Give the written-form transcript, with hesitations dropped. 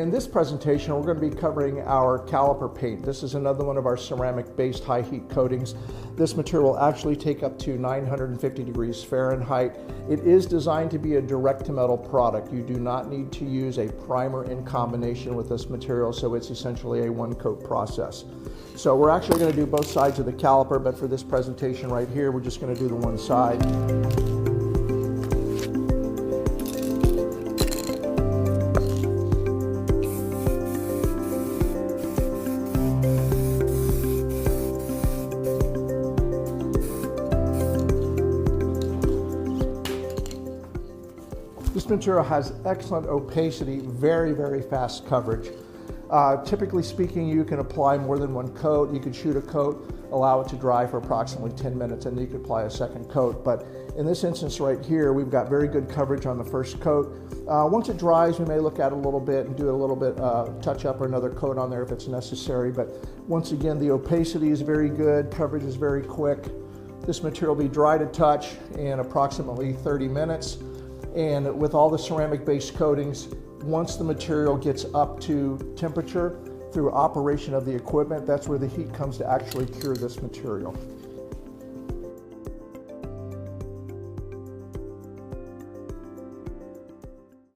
In this presentation, we're going to be covering our caliper paint. This is another one of our ceramic-based high heat coatings. This material will actually take up to 950 degrees Fahrenheit. It is designed to be a direct-to-metal product. You do not need to use a primer in combination with this material, so it's essentially a one-coat process. So we're actually going to do both sides of the caliper, but for this presentation right here, we're just going to do the one side. This material has excellent opacity, very fast coverage. Typically speaking, you can apply more than one coat. You could shoot a coat, allow it to dry for approximately 10 minutes, and then you could apply a second coat. But in this instance right here, we've got very good coverage on the first coat. Once it dries, we may look at it a little bit and do a little bit touch up or another coat on there if it's necessary. But once again, the opacity is very good, coverage is very quick. This material will be dry to touch in approximately 30 minutes. And with all the ceramic-based coatings, once the material gets up to temperature through operation of the equipment, that's where the heat comes to actually cure this material.